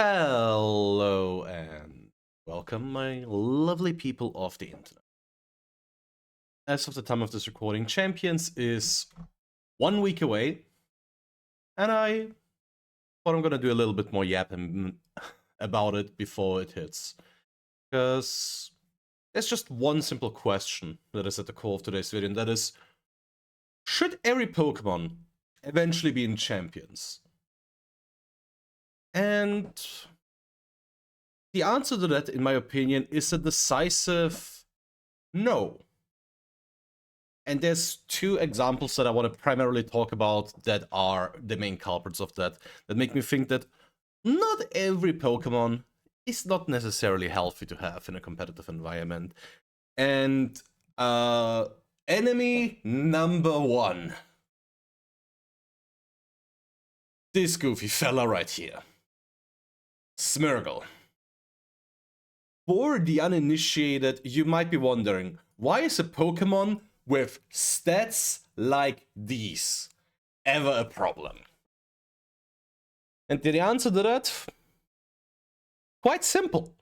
Hello and welcome, my lovely people of the internet. As of the time of this recording, Champions is 1 week away, and I thought I'm gonna do a little bit more yapping about it before it hits. Because there's just one simple question that is at the core of today's video, and that is, should every Pokemon eventually be in Champions? And the answer to that, in my opinion, is a decisive no. And there's two examples that I want to primarily talk about that are the main culprits of that make me think that not every Pokemon is not necessarily healthy to have in a competitive environment. And enemy number one. This goofy fella right here. Smeargle. For the uninitiated, you might be wondering, why is a Pokemon with stats like these ever a problem? And the answer to that, quite simple.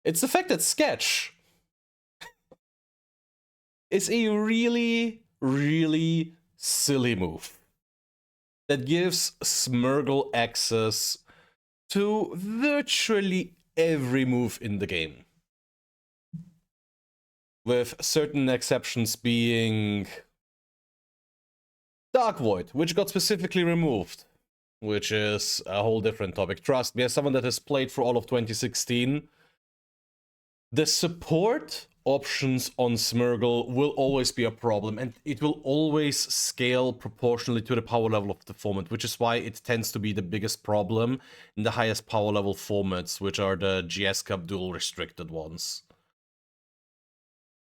It's the fact that Sketch is a really, really silly move that gives Smeargle access to virtually every move in the game, with certain exceptions being Dark Void, which got specifically removed, which is a whole different topic. Trust me, as someone that has played for all of 2016, the support options on Smeargle will always be a problem, and it will always scale proportionally to the power level of the format, which is why it tends to be the biggest problem in the highest power level formats, which are the GS Cup dual restricted ones.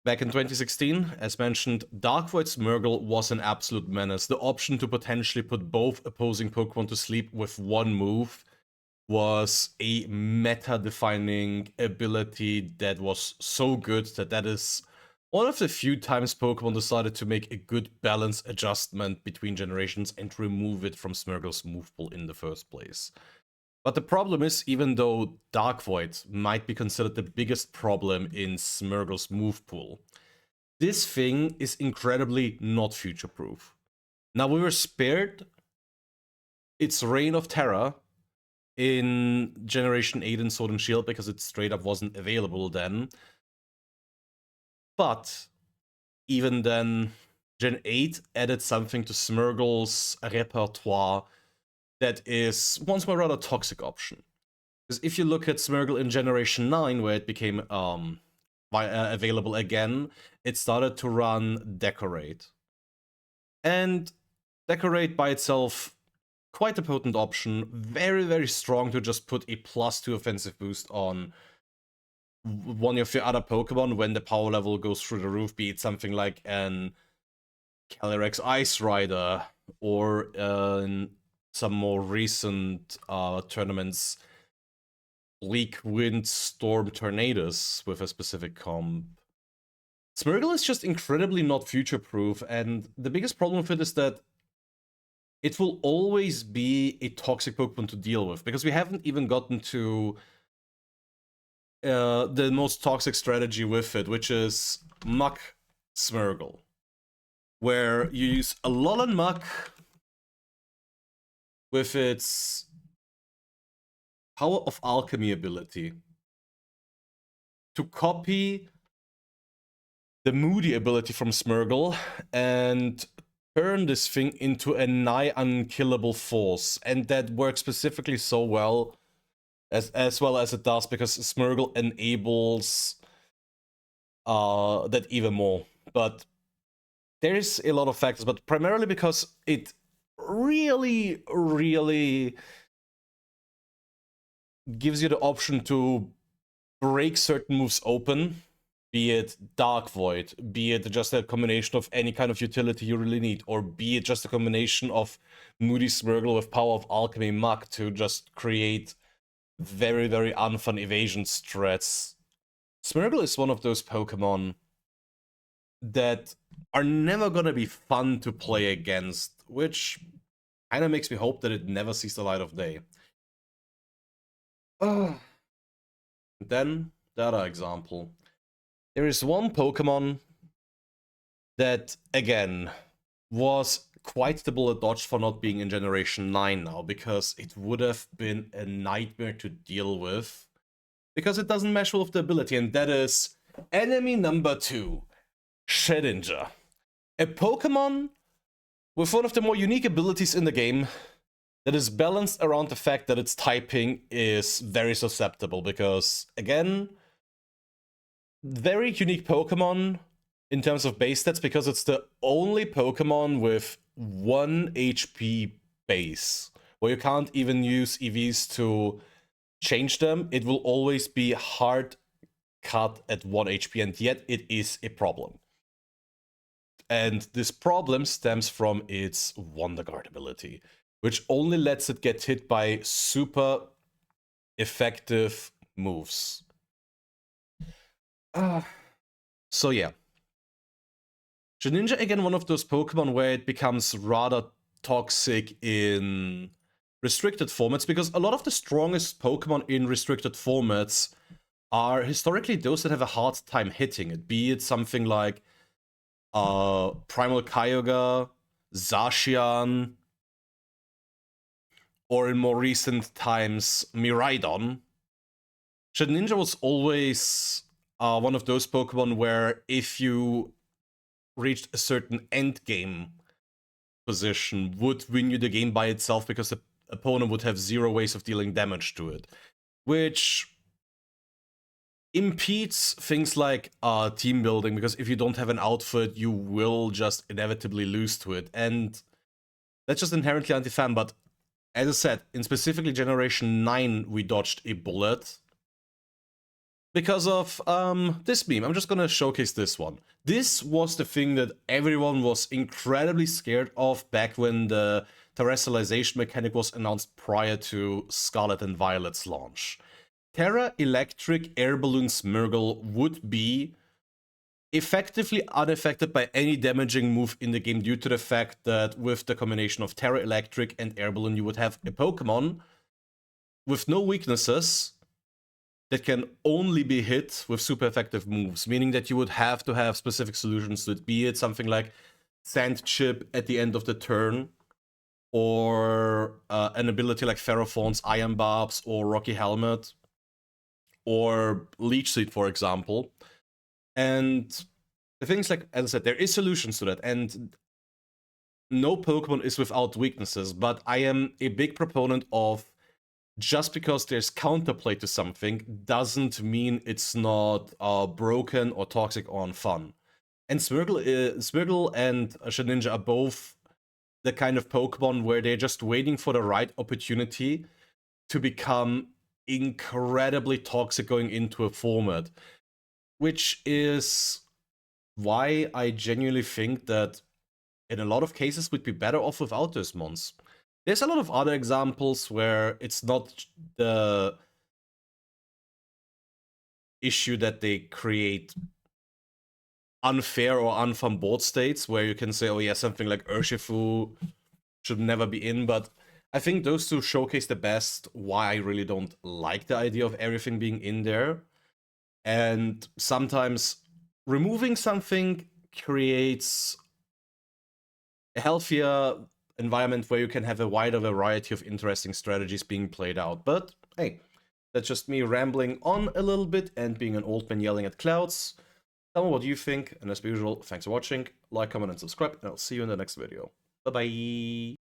Back in 2016, as mentioned, Dark Void Smeargle was an absolute menace. The option to potentially put both opposing Pokemon to sleep with one move was a meta-defining ability that was so good that is one of the few times Pokemon decided to make a good balance adjustment between generations and remove it from Smeargle's move pool in the first place. But the problem is, even though Dark Void might be considered the biggest problem in Smeargle's move pool, this thing is incredibly not future-proof. Now, we were spared its reign of terror in Generation 8 in Sword and Shield because it straight up wasn't available then. But even then, Gen 8 added something to Smeargle's repertoire that is once more rather toxic option. Because if you look at Smeargle in Generation 9, where it became available again, it started to run Decorate. And Decorate by itself, quite a potent option, very, very strong to just put a +2 offensive boost on one of your other Pokemon when the power level goes through the roof, be it something like an Calyrex Ice Rider, or in some more recent tournaments, Bleak Wind Storm Tornadoes with a specific comp. Smeargle is just incredibly not future-proof, and the biggest problem with it is that it will always be a toxic Pokemon to deal with, because we haven't even gotten to the most toxic strategy with it, which is Muck Smeargle, where you use Alolan Muck with its Power of Alchemy ability to copy the Moody ability from Smeargle and turn this thing into a nigh unkillable force. And that works specifically so well as well as it does because Smeargle enables that even more. But there's a lot of factors, but primarily because it really, really gives you the option to break certain moves open, be it Dark Void, be it just a combination of any kind of utility you really need, or be it just a combination of Moody Smeargle with Power of Alchemy Muck to just create very, very unfun evasion strats. Smeargle is one of those Pokemon that are never gonna be fun to play against, which Kinda makes me hope that it never sees the light of day. Then, the other example. There is one Pokemon that, again, was quite the bullet dodge for not being in Generation 9 now, because it would have been a nightmare to deal with, because it doesn't mesh with the ability, and that is enemy number 2, Shedinja. A Pokemon with one of the more unique abilities in the game that is balanced around the fact that its typing is very susceptible, because, again, very unique Pokemon in terms of base stats, because it's the only Pokemon with 1 HP base, where you can't even use EVs to change them. It will always be hard cut at 1 HP, and yet it is a problem. And this problem stems from its Wonder Guard ability, which only lets it get hit by super effective moves. So yeah. Greninja, again, one of those Pokemon where it becomes rather toxic in restricted formats, because a lot of the strongest Pokemon in restricted formats are historically those that have a hard time hitting it, be it something like Primal Kyogre, Zacian, or in more recent times, Miraidon. Greninja was always one of those Pokemon where if you reached a certain end game position, would win you the game by itself, because the opponent would have 0 ways of dealing damage to it, which impedes things like team building, because if you don't have an outfit, you will just inevitably lose to it, and that's just inherently anti-fan. But as I said, in specifically Generation 9, we dodged a bullet because of this meme. I'm just gonna showcase this one. This was the thing that everyone was incredibly scared of back when the terrestrialization mechanic was announced prior to Scarlet and Violet's launch. Terra Electric Air Balloon Smeargle would be effectively unaffected by any damaging move in the game, due to the fact that with the combination of Terra Electric and Air Balloon, you would have a Pokemon with no weaknesses that can only be hit with super effective moves, meaning that you would have to have specific solutions to it, be it something like Sand Chip at the end of the turn, or an ability like Ferrothorn's Iron Barbs or Rocky Helmet, or Leech Seed, for example. And the things like, as I said, there is solutions to that, and no Pokemon is without weaknesses, but I am a big proponent of, just because there's counterplay to something doesn't mean it's not broken or toxic or unfun. And Smeargle and Greninja are both the kind of Pokemon where they're just waiting for the right opportunity to become incredibly toxic going into a format, which is why I genuinely think that in a lot of cases we'd be better off without those mons. There's a lot of other examples where it's not the issue that they create unfair or unfun board states, where you can say, oh yeah, something like Urshifu should never be in, but I think those two showcase the best why I really don't like the idea of everything being in there. And sometimes removing something creates a healthier environment where you can have a wider variety of interesting strategies being played out. But hey, that's just me rambling on a little bit and being an old man yelling at clouds. Tell me what you think, and as usual, thanks for watching. Like, comment, and subscribe, and I'll see you in the next video. Bye-bye!